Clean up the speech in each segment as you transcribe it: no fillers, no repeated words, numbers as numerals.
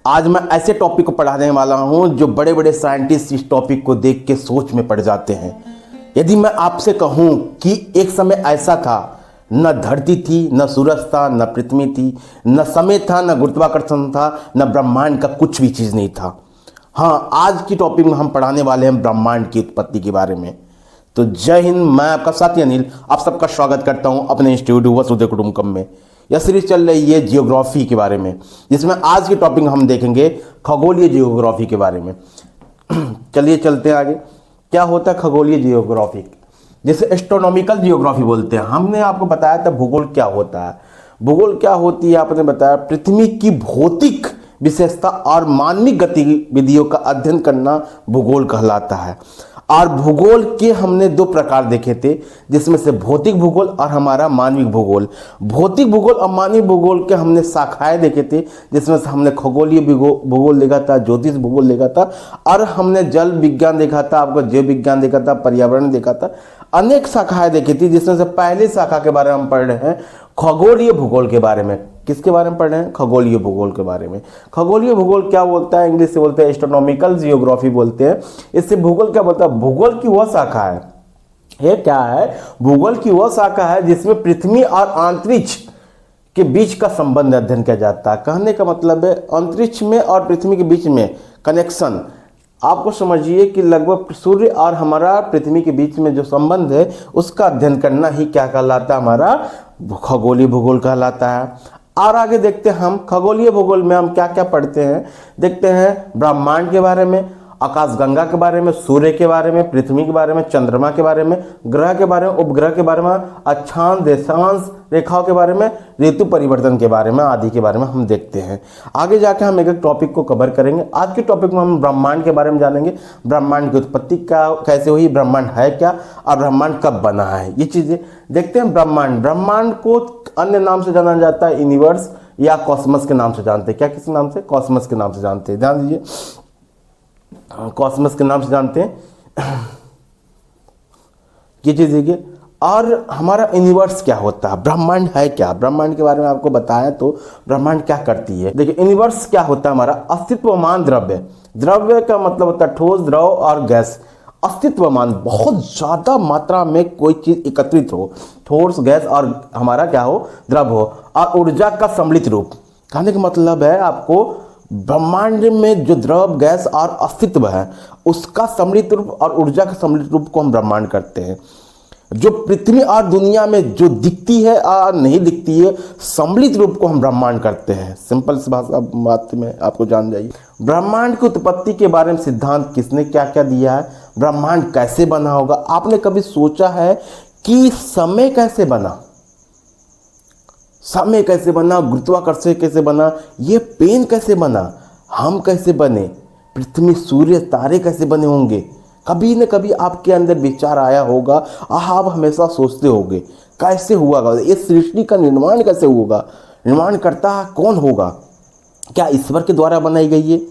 आज मैं ऐसे टॉपिक को पढ़ाने वाला हूं जो बड़े बड़े साइंटिस्ट इस टॉपिक को देख के सोच में पड़ जाते हैं। यदि मैं आपसे कहूं कि एक समय ऐसा था, न धरती थी, न सूरज था, न पृथ्वी थी, न समय था, न गुरुत्वाकर्षण था, न ब्रह्मांड का कुछ भी चीज़ नहीं था। हाँ, आज की टॉपिक में हम पढ़ाने वाले हैं ब्रह्मांड की उत्पत्ति के बारे में। तो जय हिंद, मैं आपका साथी अनिल आप सबका स्वागत करता हूं अपने इंस्टीट्यूट वसुदेव कुटुंबकम में। यह सीरीज चल रही है जियोग्राफी के बारे में, जिसमें आज की टॉपिक हम देखेंगे खगोलीय जियोग्राफी के बारे में। चलिए चलते हैं आगे। क्या होता है खगोलीय जियोग्राफी, जिसे एस्ट्रोनॉमिकल जियोग्राफी बोलते हैं। हमने आपको बताया था भूगोल क्या होता है। भूगोल क्या होती है आपने बताया, पृथ्वी की भौतिक विशेषता और मानविक गतिविधियों का अध्ययन करना भूगोल कहलाता है। और भूगोल के हमने दो प्रकार देखे थे, जिसमें से भौतिक भूगोल और हमारा मानविक भूगोल। भौतिक भूगोल और मानविक भूगोल के हमने शाखाएं देखे थे, जिसमें से हमने खगोलीय भूगोल देखा था, ज्योतिष भूगोल देखा था, और हमने जल विज्ञान देखा था, आपको जैव विज्ञान देखा था, पर्यावरण देखा था। अनेक शाखाएं देखी थी, जिसमें से पहली शाखा के बारे में हम पढ़ रहे हैं खगोलीय भूगोल के बारे में। किसके बारे में पढ़ रहे हैं? खगोलीय भूगोल के बारे में। खगोलीय भूगोल क्या बोलता है? इंग्लिश से बोलते हैं एस्ट्रोनॉमिकल जियोग्राफी बोलते हैं। इससे भूगोल क्या बोलता है? भूगोल की वह शाखा है, ये क्या है? भूगोल की वह शाखा है जिसमें पृथ्वी और अंतरिक्ष के बीच का संबंध अध्ययन किया जाता है। कहने का मतलब है अंतरिक्ष में और पृथ्वी के बीच में कनेक्शन। आपको समझिए कि लगभग सूर्य और हमारा पृथ्वी के बीच में जो संबंध है, उसका अध्ययन करना ही क्या कहलाता है? हमारा खगोलीय भूगोल कहलाता है। और आगे देखते हैं हम खगोलीय भूगोल में हम क्या क्या पढ़ते हैं। देखते हैं ब्रह्मांड के बारे में, आकाशगंगा के बारे में, सूर्य के बारे में, पृथ्वी के बारे में, चंद्रमा के बारे में, ग्रह के बारे में, उपग्रह के बारे में, अक्षांश देशांश रेखाओं के बारे में, ऋतु परिवर्तन के बारे में, आदि के बारे में हम देखते हैं। आगे जाके हम एक एक टॉपिक को कवर करेंगे। आज के टॉपिक में हम ब्रह्मांड के बारे में जानेंगे। ब्रह्मांड की उत्पत्ति क्या, कैसे हुई, ब्रह्मांड है क्या, और ब्रह्मांड कब बना है, ये चीजें देखते हैं। ब्रह्मांड को अन्य नाम से जाना जाता है यूनिवर्स या कॉस्मस के नाम से जानते हैं। क्या किस नाम से? कॉस्मस के नाम से जानते हैं। ध्यान दीजिए, कॉस्मस के नाम से जानते हैं, ये चीज देखिए। और हमारा यूनिवर्स क्या होता है, ब्रह्मांड है क्या, ब्रह्मांड के बारे में आपको बताया। तो ब्रह्मांड क्या करती है, देखिए। यूनिवर्स क्या होता है? हमारा अस्तित्वमान द्रव्य। द्रव्य का मतलब होता है ठोस, द्रव और गैस। अस्तित्वमान, बहुत ज्यादा मात्रा में कोई चीज एकत्रित हो, ठोस, गैस और हमारा क्या हो, द्रव हो। और ऊर्जा का सम्मिलित रूप। कहने का मतलब है आपको ब्रह्मांड में जो द्रव, गैस और अस्तित्व है, उसका सम्मिलित रूप और ऊर्जा का सम्मिलित रूप को हम ब्रह्मांड करते हैं। जो पृथ्वी और दुनिया में जो दिखती है और नहीं दिखती है, सम्मिलित रूप को हम ब्रह्मांड करते हैं। सिंपल सी बात में आपको जान जाइए। ब्रह्मांड की उत्पत्ति के बारे में सिद्धांत किसने क्या क्या दिया है, ब्रह्मांड कैसे बना होगा। आपने कभी सोचा है कि समय कैसे बना? समय कैसे बना, गुरुत्वाकर्षण कैसे बना, ये पेन कैसे बना, हम कैसे बने, पृथ्वी, सूर्य, तारे कैसे बने होंगे? कभी न कभी आपके अंदर विचार आया होगा, आप हमेशा सोचते होंगे कैसे हुआ, इस सृष्टि का निर्माण कैसे होगा, निर्माण करता कौन होगा? क्या ईश्वर के द्वारा बनाई गई है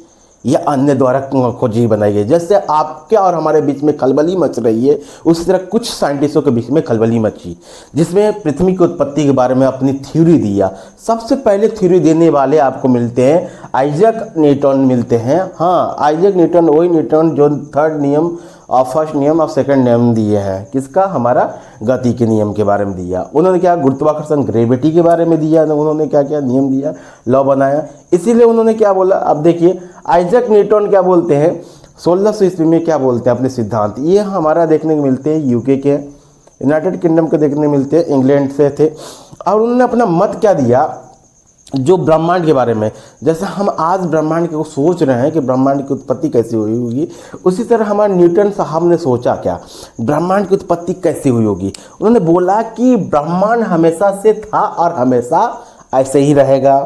या अन्य द्वारा खोजी बनाई गई? जैसे आपके और हमारे बीच में खलबली मच रही है, उसी तरह कुछ साइंटिस्टों के बीच में खलबली मची, जिसमें पृथ्वी की उत्पत्ति के बारे में अपनी थ्योरी दिया। सबसे पहले थ्योरी देने वाले आपको मिलते हैं आइजैक न्यूटन मिलते हैं। हाँ, आइजैक न्यूटन, वही न्यूटन जो थर्ड नियम और फर्स्ट नियम और सेकंड नियम दिए हैं। किसका? हमारा गति के नियम के बारे में दिया उन्होंने। क्या? गुरुत्वाकर्षण, ग्रेविटी के बारे में दिया उन्होंने। क्या क्या नियम दिया, लॉ बनाया। इसीलिए उन्होंने क्या बोला, अब देखिए आइजैक न्यूटन क्या बोलते हैं 1600 ईस्वी में, क्या बोलते हैं अपने सिद्धांत। ये हमारा देखने को मिलते हैं यूके के, यूनाइटेड किंगडम के देखने मिलते हैं, इंग्लैंड से थे। और उन्होंने अपना मत क्या दिया जो ब्रह्मांड के बारे में। जैसे हम आज ब्रह्मांड को सोच रहे हैं कि ब्रह्मांड की उत्पत्ति कैसे हुई होगी, उसी तरह हमारे न्यूटन साहब ने सोचा क्या, ब्रह्मांड की उत्पत्ति कैसे हुई होगी। उन्होंने बोला कि ब्रह्मांड हमेशा से था और हमेशा ऐसे ही रहेगा।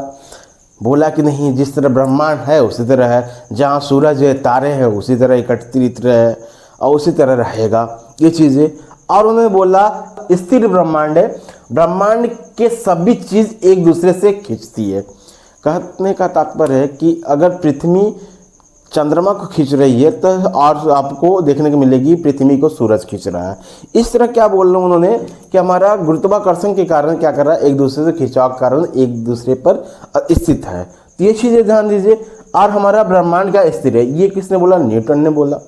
बोला कि नहीं, जिस तरह ब्रह्मांड है उसी तरह है, जहाँ सूरज है, तारे हैं, उसी तरह एकत्रित रहे और उसी तरह रहेगा, ये चीज़ें। और उन्होंने बोला स्थिर ब्रह्मांड है, ब्रह्मांड के सभी चीज़ एक दूसरे से खींचती है। कहने का तात्पर्य है कि अगर पृथ्वी चंद्रमा को खींच रही है तो और आपको देखने को मिलेगी पृथ्वी को सूरज खींच रहा है। इस तरह क्या बोल रहे हैं उन्होंने कि हमारा गुरुत्वाकर्षण के कारण क्या कर रहा है, एक दूसरे से खिंचाव के कारण एक दूसरे पर स्थित है। तो ये चीज़ें ध्यान दीजिए। और हमारा ब्रह्मांड का स्थिर है। ये किसने बोला? न्यूटन ने बोला।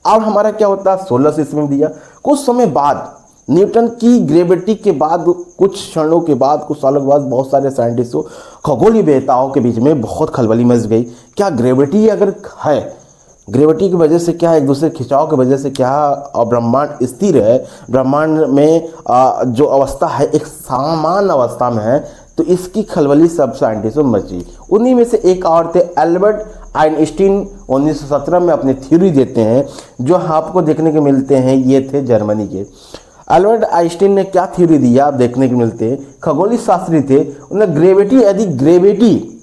और हमारा क्या होता है? 16 ईस्वी में दिया। कुछ समय बाद न्यूटन की ग्रेविटी के बाद, कुछ क्षणों के बाद, कुछ सालों के बाद बहुत सारे साइंटिस्टों, खगोलीय वेताओं के बीच में बहुत खलबली मच गई। क्या ग्रेविटी अगर है, ग्रेविटी की वजह से क्या एक दूसरे खिंचाव की वजह से क्या ब्रह्मांड स्थिर है, ब्रह्मांड में जो अवस्था है एक सामान्य अवस्था में है, तो इसकी खलबली सब साइंटिस्टों में मची। उन्हीं में से एक और थे एल्बर्ट आइंस्टीन। 1917 में अपनी थ्योरी देते हैं, जो आपको देखने को मिलते हैं, ये थे जर्मनी के। एल्बर्ट आइंस्टीन ने क्या थ्योरी दिया आप देखने को मिलते हैं, खगोलीय शास्त्री थे। उन्हें ग्रेविटी, यदि ग्रेविटी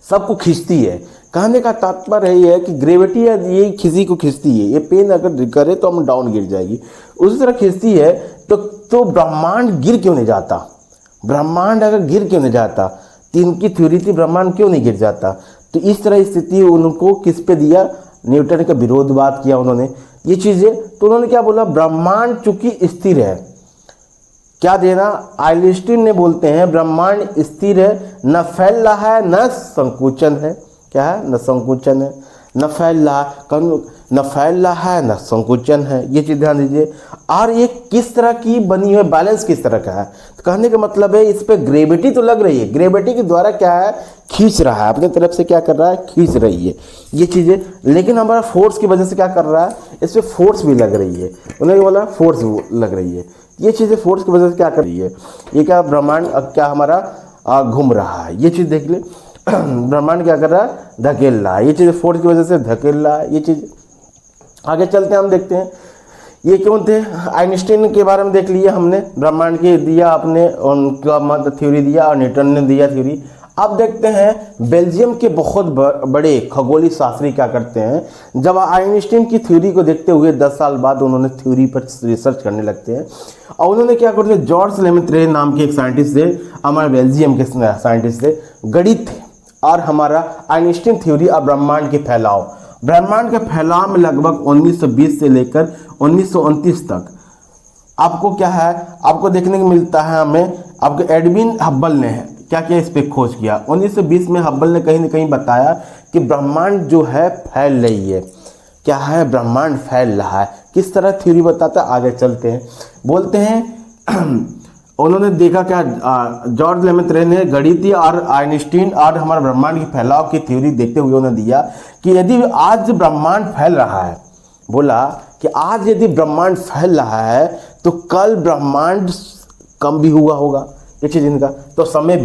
सबको खींचती है, कहने का तात्पर्य ये है कि ग्रेविटी ये किसी को खींचती है, ये पेन अगर करे तो हम डाउन गिर जाएगी, उसी तरह खींचती है। तो ब्रह्मांड गिर क्यों नहीं जाता? ब्रह्मांड अगर गिर क्यों नहीं जाता? तीन की थ्योरी थी, ब्रह्मांड क्यों नहीं गिर जाता? तो इस तरह स्थिति उनको किस पे दिया? न्यूटन का विरोधवाद किया उन्होंने, ये चीजें। तो उन्होंने क्या बोला? ब्रह्मांड चूंकि स्थिर है, क्या देना? आइंस्टीन ने बोलते हैं ब्रह्मांड स्थिर है, न फैल रहा है न संकुचन है। क्या है? न संकुचन है, न फैल रहा, न फैल रहा है न संकुचन है। ये चीज ध्यान दीजिए। और ये किस तरह की बनी है, बैलेंस किस तरह का है? तो कहने का मतलब है इस पे ग्रेविटी तो लग रही है, ग्रेविटी के द्वारा क्या है? खींच रहा है, अपनी तरफ से क्या कर रहा है? खींच रही है ये चीजें। लेकिन हमारा फोर्स की वजह से क्या कर रहा है? इस पे फोर्स भी लग रही है। उन्होंने बोला फोर्स लग रही है, ये चीजें फोर्स की वजह से क्या कर रही है? ये क्या ब्रह्मांड क्या हमारा घूम रहा है, ये चीज देख ले। ब्रह्मांड क्या कर रहा है? धकेल रहा है, ये चीज फोर्स की वजह से धकेल रहा है, ये चीज। आगे चलते हैं, हम देखते हैं ये क्यों थे। आइंस्टीन के बारे में देख लिया हमने, ब्रह्मांड के दिया आपने, उनका मत थ्योरी दिया, और न्यूटन ने दिया थ्योरी। अब देखते हैं बेल्जियम के बहुत बड़े खगोलीय शास्त्री क्या करते हैं। जब आइंस्टीन की थ्योरी को देखते हुए 10 साल बाद उन्होंने थ्योरी पर रिसर्च करने लगते हैं, और उन्होंने क्या करते हैं, जॉर्ज लेमेत्रे नाम के एक साइंटिस्ट थे, हमारे बेल्जियम के साइंटिस्ट थे, गणित थे, और हमारा आइंस्टीन थ्योरी और ब्रह्मांड के फैलाव, ब्रह्मांड के फैलाव में लगभग 1920 से लेकर 1929 तक आपको क्या है, आपको देखने को मिलता है हमें। आपको एडविन हब्बल ने क्या किया, इस पे खोज किया। 1920 में हब्बल ने कहीं ना कहीं बताया कि ब्रह्मांड जो है फैल रही है। क्या है? ब्रह्मांड फैल रहा है। किस तरह थ्योरी बताता है, आगे चलते हैं। बोलते हैं उन्होंने देखा क्या, जॉर्ज लेमेत्रे ने गणितीय और आइंस्टीन और हमारे ब्रह्मांड के फैलाव की थ्योरी देखते हुए उन्होंने दिया कि यदि आज ब्रह्मांड फैल रहा है, बोला कि आज यदि ब्रह्मांड फैल रहा है तो कल ब्रह्मांड कम भी हुआ होगा। ये चीज इनका, तो समय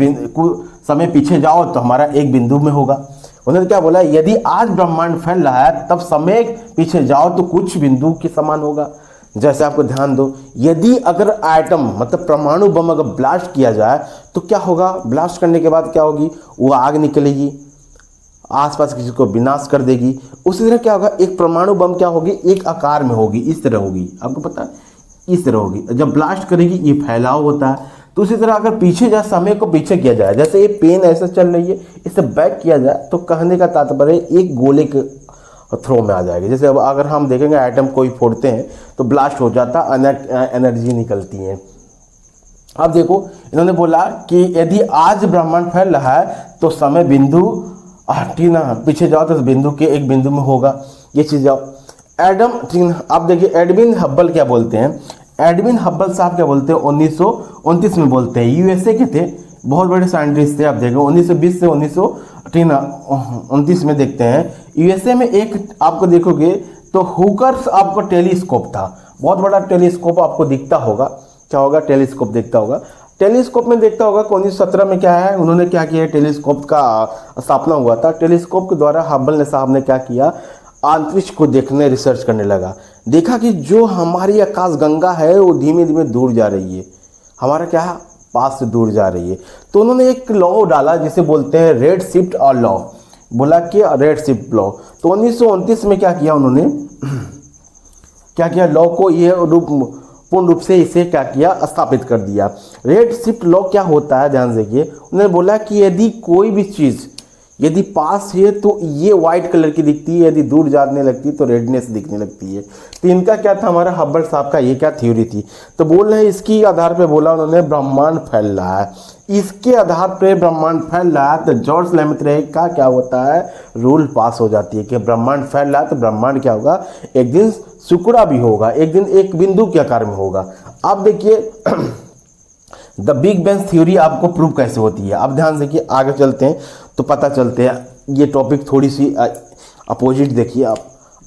पीछे जाओ तो हमारा एक बिंदु में होगा। उन्होंने क्या बोला, यदि आज ब्रह्मांड फैल रहा है तब समय पीछे जाओ तो कुछ बिंदु के समान होगा। जैसे आपको ध्यान दो, यदि अगर एटम मतलब परमाणु बम अगर ब्लास्ट किया जाए तो क्या होगा? ब्लास्ट करने के बाद क्या होगी? वो आग निकलेगी, आसपास किसी को विनाश कर देगी। उसी तरह क्या होगा, एक परमाणु बम क्या होगी? एक आकार में होगी, इस तरह होगी, आपको पता है, इस तरह होगी। जब ब्लास्ट करेगी ये फैलाव होता है। तो उसी तरह अगर पीछे जाए, समय को पीछे किया जाए, जैसे ये पेन ऐसे चल रही है, इसे बैक किया जाए तो कहने का तात्पर्य एक गोले के थ्रो में आ जाएगी। जैसे अब अगर हम देखेंगे एटम कोई फोड़ते हैं तो ब्लास्ट हो जाता, एनर्जी निकलती है। अब देखो इन्होंने बोला कि यदि आज ब्रह्मांड फैल रहा है तो समय बिंदु ठीक ना, पीछे जाओ तो बिंदु के एक बिंदु में होगा। ये चीज जाओ एडम, ठीक ना। आप देखिए एडविन हब्बल क्या बोलते हैं, एडविन हब्बल साहब क्या बोलते हैं, 1929 में बोलते हैं। यूएसए के थे, बहुत बड़े साइंटिस्ट थे। आप देखो 1920 से 1929 में देखते हैं। यूएसए में एक आपको देखोगे तो हुकर्स आपको टेलीस्कोप था, बहुत बड़ा टेलीस्कोप आपको दिखता होगा। क्या होगा? टेलीस्कोप दिखता होगा। टेलीस्कोप में देखता होगा कि 1917 में क्या है, उन्होंने क्या किया, टेलीस्कोप का स्थापना हुआ था। टेलीस्कोप के द्वारा हब्बल ने साहब ने क्या किया, अंतरिक्ष को देखने रिसर्च करने लगा। देखा कि जो हमारी आकाश गंगा है वो धीमे धीमे दूर जा रही है, हमारा क्या है, पास से दूर जा रही है। तो उन्होंने एक लॉ डाला जिसे बोलते हैं रेड शिफ्ट और लॉ, बोला कि रेड शिफ्ट लॉ। तो 1929 में क्या किया उन्होंने, क्या किया, लॉ को ये पूर्ण रूप से इसे क्या किया, स्थापित कर दिया। रेड शिफ्ट लॉ क्या होता है ध्यान देखिए। उन्होंने बोला कि यदि कोई भी चीज़, यदि पास है तो ये वाइट कलर की दिखती है, यदि दूर जाने लगती है तो रेडनेस दिखने लगती है। तो इनका क्या था, हमारा हब्बल साहब का ये क्या थ्योरी थी, तो बोल रहे हैं इसकी आधार पे बोला उन्होंने ब्रह्मांड फैल रहा है, इसके आधार पे ब्रह्मांड फैल रहा है। तो जॉर्ज लेमेत्रे का क्या होता है, रूल पास हो जाती है कि ब्रह्मांड फैल रहा है तो ब्रह्मांड क्या होगा, एक दिन सिकुड़ा भी होगा, एक दिन एक बिंदु के आकार में होगा। अब देखिए द बिग बैंग थ्योरी आपको प्रूव कैसे होती है। अब ध्यान से देखिए, आगे चलते हैं तो पता चलते हैं। ये टॉपिक थोड़ी सी अपोजिट देखिए आप।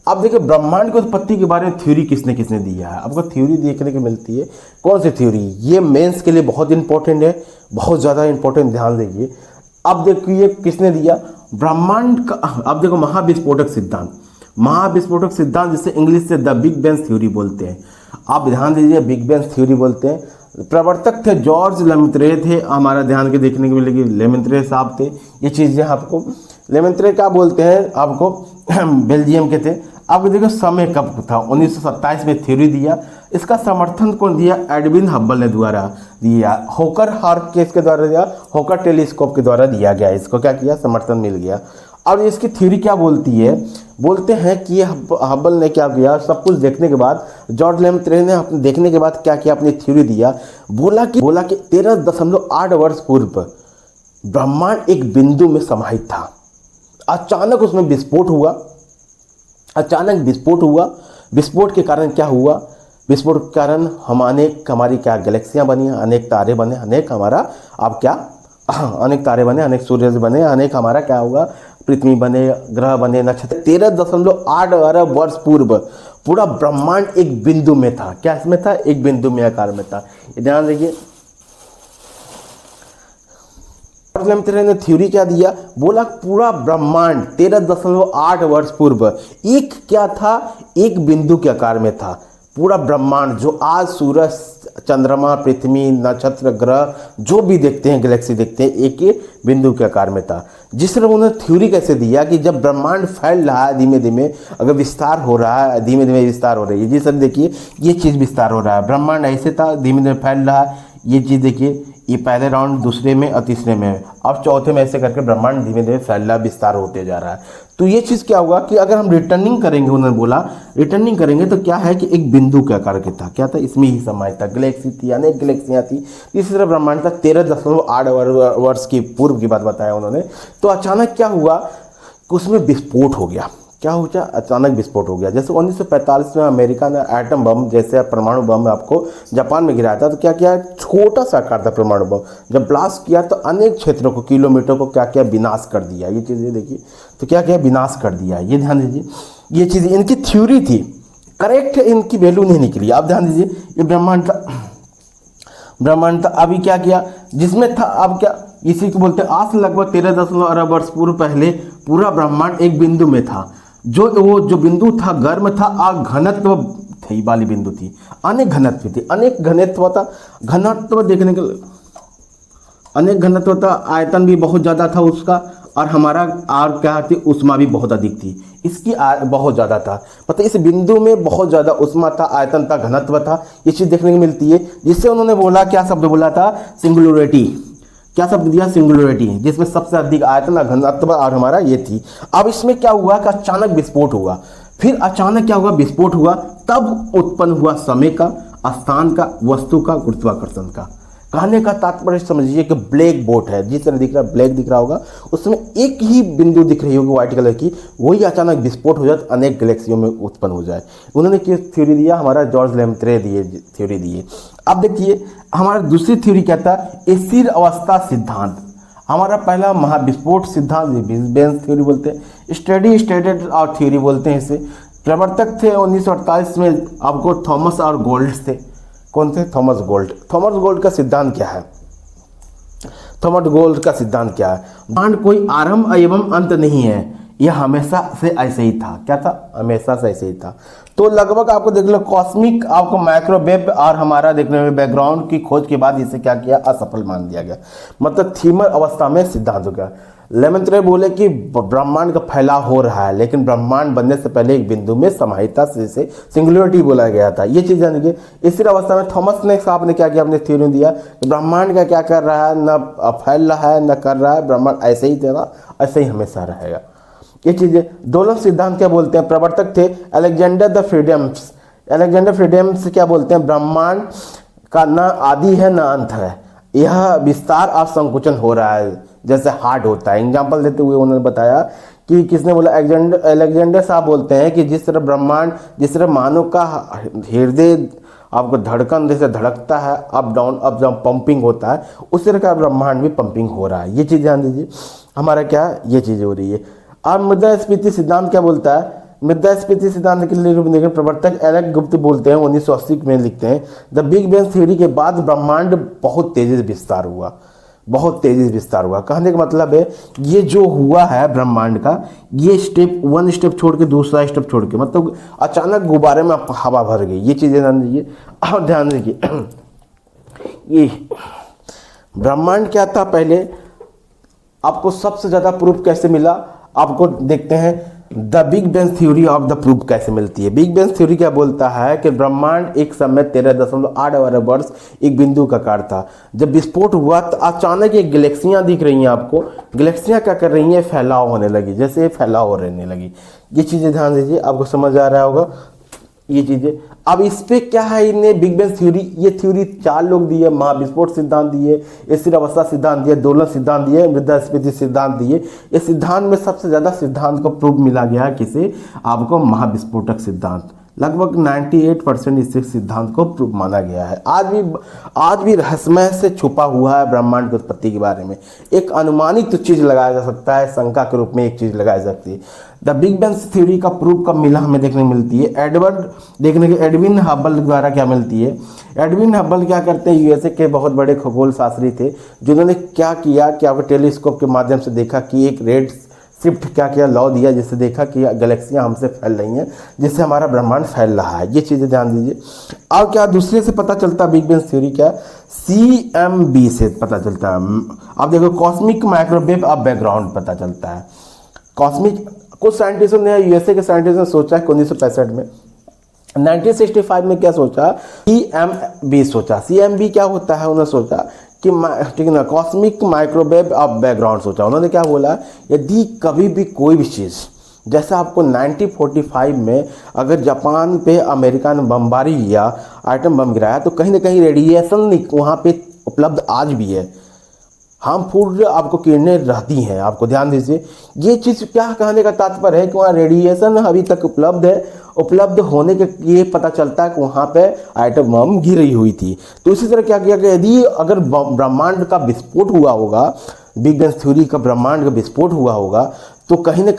अब देखिए ब्रह्मांड की उत्पत्ति के बारे में थ्योरी किसने किसने दिया है, आपको थ्योरी देखने को मिलती है। कौन सी थ्योरी, ये मेंस के लिए बहुत इंपॉर्टेंट है, बहुत ज़्यादा इंपॉर्टेंट, ध्यान देखिए। अब देखिए किसने दिया ब्रह्मांड का, अब देखो महाविस्फोटक सिद्धांत, महाविस्फोटक सिद्धांत जिसे इंग्लिश से द बिग बैंग थ्योरी बोलते हैं। आप ध्यान दीजिए, बिग बैंग थ्योरी बोलते हैं। प्रवर्तक थे जॉर्ज लेमेत्रे थे, हमारा ध्यान के देखने को मिलेगी, लेमेत्रे साहब थे। ये चीज़ें आपको लेमेत्रे क्या बोलते हैं, आपको बेल्जियम के थे। अब देखो समय कब था, 1927 में थ्योरी दिया। इसका समर्थन कौन दिया, एडविन हब्बल ने द्वारा दिया, होकर हार्क केस के द्वारा दिया, होकर टेलीस्कोप के द्वारा दिया गया। इसको क्या किया, समर्थन मिल गया। और इसकी थ्योरी क्या बोलती है, बोलते हैं कि हब्बल ने क्या किया, सब कुछ देखने के बाद जॉर्ज लेमेत्रे ने अपने देखने के बाद क्या किया, अपनी थ्योरी दिया। बोला कि 13.8 वर्ष पूर्व ब्रह्मांड एक बिंदु में समाहित था। अचानक उसमें विस्फोट हुआ, अचानक विस्फोट हुआ। विस्फोट के कारण क्या हुआ, विस्फोट के कारण हमारी क्या गैलेक्सियां बनी, अनेक तारे बने, अनेक हमारा अब क्या अनेक तारे बने, अनेक सूर्य बने, अनेक हमारा क्या हुआ, पृथ्वी बने, ग्रह बने, नक्षत्र। 13.8 अरब वर्ष पूर्व पूरा ब्रह्मांड एक बिंदु में था। क्या इसमें था, एक बिंदु में आकार में था। ध्यान देखिए लेमेत्रे ने थ्योरी क्या दिया, बोला पूरा ब्रह्मांड 13.8 वर्ष पूर्व एक क्या था, एक बिंदु के आकार में था। पूरा ब्रह्मांड जो आज सूरज, चंद्रमा, पृथ्वी, नक्षत्र, ग्रह जो भी देखते हैं, गैलेक्सी देखते हैं, एक बिंदु के आकार में था। जिसने उन्होंने थ्योरी कैसे दिया कि जब ब्रह्मांड फैल रहा है धीमे धीमे, अगर विस्तार हो रहा है, धीमे धीमे विस्तार हो रही है, जी सर देखिए ये चीज़ विस्तार हो रहा है, ब्रह्मांड ऐसे था धीमे धीमे फैल रहा है। ये चीज़ देखिए, ये पहले राउंड, दूसरे में और तीसरे में, अब चौथे में ऐसे करके ब्रह्मांड धीमे धीमे फैल रहा, विस्तार होते जा रहा है। तो ये चीज़ क्या होगा कि अगर हम रिटर्निंग करेंगे, उन्होंने बोला रिटर्निंग करेंगे तो क्या है कि एक बिंदु के आकार के था, क्या था, इसमें ही समाहित था, गैलेक्सी थी, अनेक गैलेक्सियाँ थी। इसी तरह ब्रह्मांड था। 13.8 वर्ष की पूर्व की बात बताया उन्होंने। तो अचानक क्या हुआ कि उसमें विस्फोट हो गया। क्या हो गया, अचानक विस्फोट हो गया। जैसे 1945 में अमेरिका ने एटम बम, जैसे परमाणु बम आपको जापान में गिराया था, तो क्या किया, छोटा सा आकार था परमाणु बम, जब ब्लास्ट किया तो अनेक क्षेत्रों को, किलोमीटर को क्या किया, विनाश कर दिया। ये चीज़ें देखिए, तो क्या किया, विनाश कर दिया। ये ध्यान दीजिए, ये चीज़ इनकी थ्योरी थी, करेक्ट है, इनकी वैल्यू नहीं निकली। आप ध्यान दीजिए, ये ब्रह्मांड था। अभी क्या किया, जिसमें था, अब क्या, इसी को बोलते हैं, आज से लगभग 13.8 अरब वर्ष पूर्व पहले पूरा ब्रह्मांड एक बिंदु में था। जो बिंदु था गर्म था और घनत्व थी वाली बिंदु थी, अनेक घनत्व थी, अनेक घनत्व था, घनत्व देखने के, अनेक घनत्व था, आयतन भी बहुत ज़्यादा था उसका, और हमारा और क्या थी, उष्मा भी बहुत अधिक थी, इसकी बहुत ज़्यादा था। मतलब इस बिंदु में बहुत ज़्यादा उष्मा था, आयतन था, घनत्व था, ये चीज़ देखने को मिलती है। जिससे उन्होंने बोला, क्या शब्द बोला था, सिंगुलरिटी। क्या शब्द दिया, सिंगुलरिटी, जिसमें सबसे अधिक आयतन, घनत्व और हमारा ये थी। अब इसमें क्या हुआ कि अचानक विस्फोट हुआ। फिर अचानक क्या हुआ, विस्फोट हुआ, तब उत्पन्न हुआ समय का, स्थान का, वस्तु का, गुरुत्वाकर्षण का। कहने का तात्पर्य समझिए कि ब्लैक बोर्ड है, जिस तरह दिख रहा है, ब्लैक दिख रहा होगा, उसमें एक ही बिंदु दिख रही होगी व्हाइट कलर की, वही अचानक विस्फोट हो जाए, अनेक गैलेक्सियों में उत्पन्न हो जाए। उन्होंने किस थ्योरी दिया, हमारा जॉर्ज लेमेत्रे दिए थ्योरी दिए। अब देखिए हमारा दूसरी थ्योरी क्या था, स्थिर अवस्था सिद्धांत। हमारा पहला महाविस्फोट सिद्धांत, बिग बैंग थ्योरी बोलते हैं, स्टडी स्टेटेड और थ्योरी बोलते हैं इसे। प्रवर्तक थे 1948 में आपको थॉमस और गोल्ड थे। कौन थे, थॉमस गोल्ड। थॉमस गोल्ड का सिद्धांत क्या है, थॉमस गोल्ड का सिद्धांत क्या है, ब्रह्मांड कोई आरंभ एवं अंत नहीं है, यह हमेशा से ऐसे ही था। क्या था, हमेशा से ऐसे ही था। तो लगभग आपको देख लो, कॉस्मिक आपको माइक्रोवेव और हमारा देखने में बैकग्राउंड की खोज के बाद इसे क्या किया, असफल मान दिया गया। मतलब थीमर अवस्था में सिद्धांत हो गया। लेमैत्रे रे बोले कि ब्रह्मांड का फैलाव हो रहा है, लेकिन ब्रह्मांड बनने से पहले एक बिंदु में समाहित था, जिसे सिंगुलरिटी बोला गया था। ये चीज़ जान लीजिए। इसी अवस्था में थॉमस ने साहब ने क्या किया, अपने थ्योरी दिया कि ब्रह्मांड का क्या कर रहा है, न फैल रहा है न कर रहा है, ब्रह्मांड ऐसे ही था, ऐसे ही हमेशा रहेगा। ये चीज़ें दोलन सिद्धांत क्या बोलते हैं, प्रवर्तक थे Alexander the freedoms. Alexander freedoms क्या बोलते हैं, ब्रह्मांड का ना आदि है ना अंत है, यह विस्तार और संकुचन हो रहा है जैसे हार्ट होता है। एग्जाम्पल देते हुए उन्होंने बताया कि किसने बोला, अलेक्जेंडर साहब बोलते हैं कि जिस तरह ब्रह्मांड, जिस तरह मानव का हृदय आपको धड़कन जैसे धड़कता है, अप डाउन पंपिंग होता है, उस तरह का ब्रह्मांड भी पंपिंग हो रहा है। ये चीज़ ध्यान दीजिए। हमारा क्या ये चीज़ हो रही है। अब मुद्रास्फीति सिद्धांत क्या बोलता है, मुद्रास्फीति सिद्धांत के लिए प्रवर्तक एलेक गुप्त बोलते हैं, 1980 में लिखते हैं, द बिग बैंग थ्योरी के बाद ब्रह्मांड बहुत तेजी से विस्तार हुआ, बहुत तेजी से विस्तार हुआ। कहने का मतलब है ये जो हुआ है ब्रह्मांड का, ये स्टेप वन स्टेप छोड़ के दूसरा स्टेप छोड़ के, मतलब अचानक गुब्बारे में हवा भर गई। ये चीज़ें ध्यान दीजिए। और ध्यान दीजिए ये ब्रह्मांड क्या था पहले, आपको सबसे ज़्यादा प्रूफ कैसे मिला, आपको देखते हैं the big bang theory of the proof कैसे मिलती है। बिग बैंग थ्योरी क्या बोलता है कि ब्रह्मांड एक समय 13.8 वर्ष एक बिंदु का आकार था। जब विस्फोट हुआ तो अचानक ये गैलेक्सियां दिख रही हैं आपको, गैलेक्सियां क्या कर रही हैं, फैलाव होने लगी, जैसे फैलाव होने लगी। ये चीज़ें ध्यान दीजिए, आपको समझ आ रहा होगा ये चीज़ें। अब इस पे क्या है, इन्हें बिग बैंग थ्योरी, ये थ्योरी 4 लोग दिए, महाविस्फोट सिद्धांत दिए, स्थिर अवस्था सिद्धांत दिए, दोलन सिद्धांत दिए, मुद्रास्फीति सिद्धांत दिए। इस सिद्धांत में सबसे ज़्यादा सिद्धांत को प्रूफ मिला गया है किसे, आपको महाविस्फोटक सिद्धांत। लगभग 98% इस सिद्धांत को प्रूफ माना गया है। आज भी रहस्यमय से छुपा हुआ है ब्रह्मांड की उत्पत्ति के बारे में। एक अनुमानित चीज़ लगाया जा सकता है, शंका के रूप में एक चीज़ लगाई जा सकती है। द बिग बैंग थ्योरी का प्रूफ कब मिला, हमें देखने मिलती है एडविन हबल द्वारा क्या मिलती है। एडविन हबल क्या करते हैं, यूएसए के बहुत बड़े खगोल शास्त्री थे, जिन्होंने क्या किया कि आपको टेलीस्कोप के माध्यम से देखा कि एक रेड शिफ्ट क्या किया, लॉ दिया, जिससे देखा कि गैलेक्सियां हमसे फैल रही हैं, जिससे हमारा ब्रह्मांड फैल रहा है। ये चीज़ें ध्यान दीजिए। अब क्या दूसरे से पता चलता बिग बैंग थ्योरी क्या, CMB से पता चलता है। अब देखो कॉस्मिक माइक्रोवेव ऑफ बैकग्राउंड पता चलता है। कॉस्मिक कुछ साइंटिस्टों ने, यूएसए के साइंटिस्टों ने सोचा है 1965 में, 1965 में क्या सोचा, CMB सोचा। CMB क्या होता है, उन्होंने सोचा कि ठीक है ना, कॉस्मिक माइक्रोवेव ऑफ बैकग्राउंड सोचा। उन्होंने क्या बोला, यदि कभी भी कोई भी चीज़, जैसा आपको 1945 में अगर जापान पे अमेरिका ने बमबारी किया, आइटम बम गिराया, तो कहीं ना कहीं रेडिएशन वहाँ पे उपलब्ध आज भी है, हार्मफुल आपको किरणें रहती हैं। आपको ध्यान दीजिए, ये चीज़ क्या कहने का तात्पर्य है कि वहाँ रेडिएशन अभी तक उपलब्ध है। उपलब्ध होने के ये पता चलता है कि वहाँ पे आइटम बम गिरी हुई थी। तो इसी तरह क्या किया कि यदि अगर ब्रह्मांड का विस्फोट हुआ होगा, बिग बैंग थ्योरी का ब्रह्मांड का विस्फोट हुआ होगा, तो कहीं ना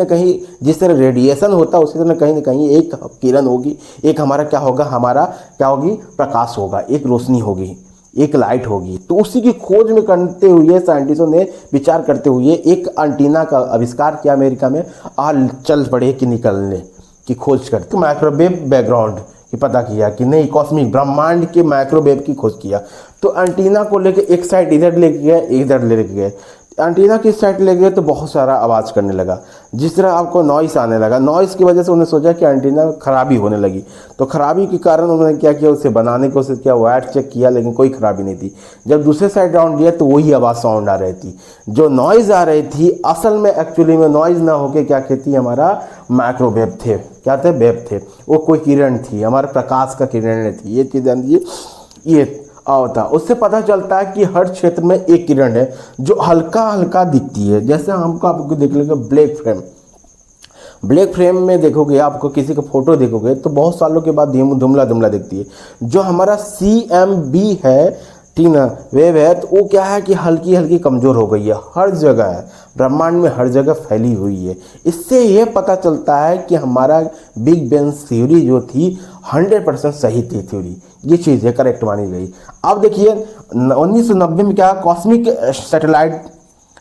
कहीं जिस तरह रेडिएशन होता है, उसी तरह कहीं ना कहीं एक किरण होगी, एक हमारा क्या होगा, हमारा क्या होगी, प्रकाश होगा, एक रोशनी होगी, एक लाइट होगी। तो उसी की खोज में करते हुए साइंटिस्टों ने विचार करते हुए एक एंटीना का आविष्कार किया अमेरिका में, और चल पड़े कि निकलने की खोज करते, तो माइक्रोवेव बैकग्राउंड की पता किया कि नहीं, कॉस्मिक ब्रह्मांड के माइक्रोवेव की खोज किया। तो एंटीना को लेके एक साइड इधर लेके गए, इधर लेके गए। एंटीना की साइड ले गए तो बहुत सारा आवाज़ करने लगा, जिस तरह आपको नॉइस आने लगा। नॉइस की वजह से उन्होंने सोचा कि एंटीना खराबी होने लगी। तो खराबी के कारण उन्होंने क्या किया, उसे बनाने की कोशिश किया, वायर चेक किया, लेकिन कोई खराबी नहीं थी। जब दूसरे साइड राउंड दिया तो वही आवाज़ साउंड आ रही थी। जो नॉइज़ आ रही थी असल में एक्चुअली में नॉइज़ ना होके क्या कहती, हमारा माइक्रोवेव थे। क्या थे, वेव थे। वो कोई किरण थी, हमारे प्रकाश का किरण थी। ये चीज़ जानिए, ये होता, उससे पता चलता है कि हर क्षेत्र में एक किरण है जो हल्का हल्का दिखती है। जैसे हमको आपको देख लेंगे ब्लैक फ्रेम में देखोगे, आपको किसी का फोटो देखोगे तो बहुत सालों के बाद धुंधला धुंधला दिखती है। जो हमारा CMB है, ठीक ना, वेव है, तो वो क्या है कि हल्की हल्की कमज़ोर हो गई है, हर जगह है, ब्रह्मांड में हर जगह फैली हुई है। इससे ये पता चलता है कि हमारा बिग बैंग थ्योरी जो थी 100% सही थी थ्योरी। ये चीज़ है, करेक्ट मानी गई। अब देखिए 1990 में क्या, कॉस्मिक सैटेलाइट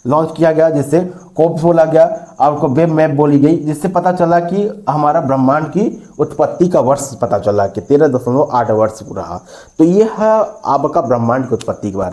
लॉन्च किया गया, जिससे कोप्स बोला गया, आपको वेब मैप बोली गई, जिससे पता चला कि हमारा ब्रह्मांड की उत्पत्ति का वर्ष पता चला कि 13.8 वर्ष रहा। तो ये है आपका ब्रह्मांड की उत्पत्ति के बारे में।